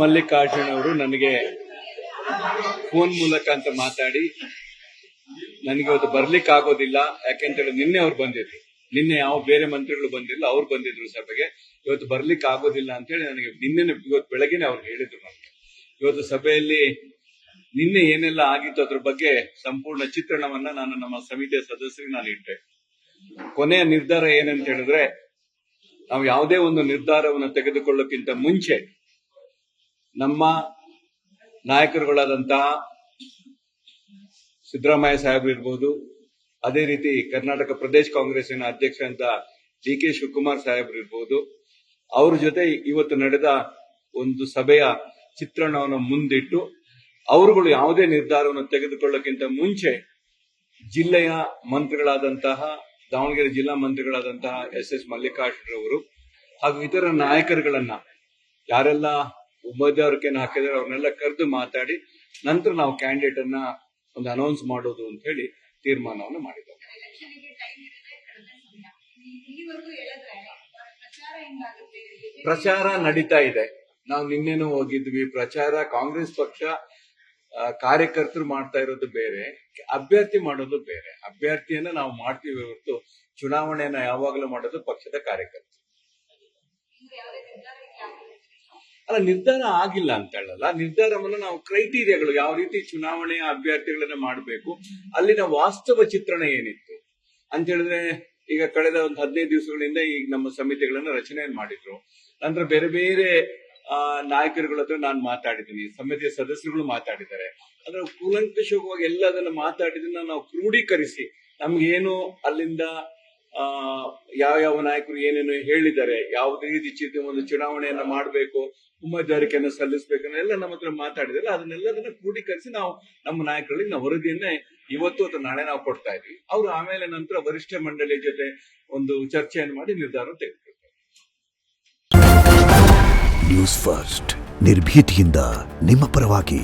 ಮಲ್ಲಿಕಾರ್ಜುನ್ ಅವರು ನನಗೆ ಫೋನ್ ಮೂಲಕ ಅಂತ ಮಾತಾಡಿ ನನಗೆ ಇವತ್ತು ಬರ್ಲಿಕ್ಕೆ ಆಗೋದಿಲ್ಲ ಯಾಕೆಂತೇಳಿ ನಿನ್ನೆ ಅವ್ರು ಬಂದಿದ್ರು. ನಿನ್ನೆ ಯಾವ ಬೇರೆ ಮಂತ್ರಿಗಳು ಬಂದಿಲ್ಲ, ಅವ್ರು ಬಂದಿದ್ರು ಸಭೆಗೆ. ಇವತ್ತು ಬರ್ಲಿಕ್ಕೆ ಆಗೋದಿಲ್ಲ ಅಂತೇಳಿ ನನಗೆ ಇವತ್ತು ಬೆಳಗ್ಗೆನೆ ಅವ್ರು ಹೇಳಿದ್ರು. ನನಗೆ ಇವತ್ತು ಸಭೆಯಲ್ಲಿ ನಿನ್ನೆ ಏನೆಲ್ಲ ಆಗಿತ್ತು ಅದ್ರ ಬಗ್ಗೆ ಸಂಪೂರ್ಣ ಚಿತ್ರಣವನ್ನ ನಾನು ನಮ್ಮ ಸಮಿತಿಯ ಸದಸ್ಯರಿಗೆ ನಾನು ಇಟ್ಟೆ. ಕೊನೆಯ ನಿರ್ಧಾರ ಏನಂತ ಹೇಳಿದ್ರೆ, ನಾವು ಯಾವುದೇ ಒಂದು ನಿರ್ಧಾರವನ್ನು ತೆಗೆದುಕೊಳ್ಳೋಕ್ಕಿಂತ ಮುಂಚೆ ನಮ್ಮ ನಾಯಕರುಗಳಾದಂತಹ ಸಿದ್ದರಾಮಯ್ಯ ಸಾಹೇಬ್ ಇರ್ಬೋದು, ಅದೇ ರೀತಿ ಕರ್ನಾಟಕ ಪ್ರದೇಶ ಕಾಂಗ್ರೆಸ್ಸಿನ ಅಧ್ಯಕ್ಷ ಅಂತ DK ಶಿವಕುಮಾರ್ ಸಾಹೇಬ್ರು ಇರ್ಬೋದು, ಅವ್ರ ಜೊತೆ ಇವತ್ತು ನಡೆದ ಒಂದು ಸಭೆಯ ಚಿತ್ರಣವನ್ನು ಮುಂದಿಟ್ಟು ಅವರುಗಳು ಯಾವುದೇ ನಿರ್ಧಾರವನ್ನು ತೆಗೆದುಕೊಳ್ಳೋಕ್ಕಿಂತ ಮುಂಚೆ ಜಿಲ್ಲೆಯ ಮಂತ್ರಿಗಳಾದಂತಹ ದಾವಣಗೆರೆ ಜಿಲ್ಲಾ ಮಂತ್ರಿಗಳಾದಂತಹ SS ಮಲ್ಲಿಕಾರ್ಜುನ್ ಅವರು ಹಾಗೂ ಇತರ ನಾಯಕರುಗಳನ್ನ ಯಾರೆಲ್ಲ ಉಪಾಧ್ಯಕ್ಷರನ್ನ ಹಾಕಿದರೆ ಅವ್ರನ್ನೆಲ್ಲ ಕರೆದು ಮಾತಾಡಿ ನಂತರ ನಾವು ಕ್ಯಾಂಡಿಡೇಟ್ ಅನ್ನ ಒಂದು ಅನೌನ್ಸ್ ಮಾಡೋದು ಅಂತ ಹೇಳಿ ತೀರ್ಮಾನವನ್ನು ಮಾಡಿದ್ದಾರೆ. ಪ್ರಚಾರ ನಡೀತಾ ಇದೆ. ನಾವು ನಿನ್ನೆನೂ ಹೋಗಿದ್ವಿ. ಪ್ರಚಾರ ಕಾಂಗ್ರೆಸ್ ಪಕ್ಷ ಕಾರ್ಯಕರ್ತರು ಮಾಡ್ತಾ ಇರೋದು ಬೇರೆ, ಅಭ್ಯರ್ಥಿ ಮಾಡೋದು ಬೇರೆ. ಅಭ್ಯರ್ಥಿಯನ್ನ ನಾವು ಮಾಡ್ತೀವಿ ಹೊರತು ಚುನಾವಣೆಯನ್ನ ಯಾವಾಗಲೂ ಮಾಡೋದು ಪಕ್ಷದ ಕಾರ್ಯಕರ್ತರು. ಅಲ್ಲ, ನಿರ್ಧಾರ ಆಗಿಲ್ಲ ಅಂತ ಹೇಳಲ್ಲ. ನಿರ್ಧಾರವನ್ನು ನಾವು ಕ್ರೈಟೀರಿಯಾಗಳು ಯಾವ ರೀತಿ ಚುನಾವಣೆಯ ಅಭ್ಯರ್ಥಿಗಳನ್ನ ಮಾಡಬೇಕು, ಅಲ್ಲಿನ ವಾಸ್ತವ ಚಿತ್ರಣ ಏನಿತ್ತು ಅಂತ ಹೇಳಿದ್ರೆ, ಈಗ ಕಳೆದ ಒಂದು 15 ದಿವಸಗಳಿಂದ ಈಗ ನಮ್ಮ ಸಮಿತಿಗಳನ್ನ ರಚನೆಯನ್ನು ಮಾಡಿದ್ರು. ನಂತರ ಬೇರೆ ಬೇರೆ ನಾಯಕರುಗಳ ಹತ್ರ ನಾನು ಮಾತಾಡಿದ್ದೀನಿ, ಸಮಿತಿಯ ಸದಸ್ಯರುಗಳು ಮಾತಾಡಿದ್ದಾರೆ. ಅದರ ಕೂಲಂಕಷವಾಗಿ ಎಲ್ಲದನ್ನ ಮಾತಾಡಿದನ್ನ ನಾವು ಕ್ರೋಢೀಕರಿಸಿ ನಮ್ಗೇನು ಅಲ್ಲಿಂದ ಯಾವ ನಾಯಕರು ಏನೇನು ಹೇಳಿದ್ದಾರೆ, ಯಾವುದೇ ರೀತಿ ಒಂದು ಚುನಾವಣೆಯನ್ನ ಮಾಡಬೇಕು, ಉಮೇದುವಾರಿಕೆಯನ್ನು ಸಲ್ಲಿಸಬೇಕನ್ನ ಎಲ್ಲ ನಮ್ಮ ಹತ್ರ ಮಾತಾಡಿದ್ರೆ ಅದನ್ನೆಲ್ಲದನ್ನ ಕ್ರೋಢೀಕರಿಸಿ ನಾವು ನಮ್ಮ ನಾಯಕರಿಗೆ ನಾವು ವರದಿಯನ್ನೇ ಇವತ್ತು ಅಥವಾ ನಾಳೆ ನಾವು ಕೊಡ್ತಾ ಇದ್ವಿ. ಅವರು ಆಮೇಲೆ ನಂತರ ವರಿಷ್ಠ ಮಂಡಳಿಯ ಜೊತೆ ಒಂದು ಚರ್ಚೆಯನ್ನು ಮಾಡಿ ನಿರ್ಧಾರ ತೆಗೆದುಕೊಳ್ತಾರೆ. ನ್ಯೂಸ್ ಫಸ್ಟ್ ನಿರ್ಭೀತಿಯಿಂದ ನಿಮ್ಮ ಪರವಾಗಿ.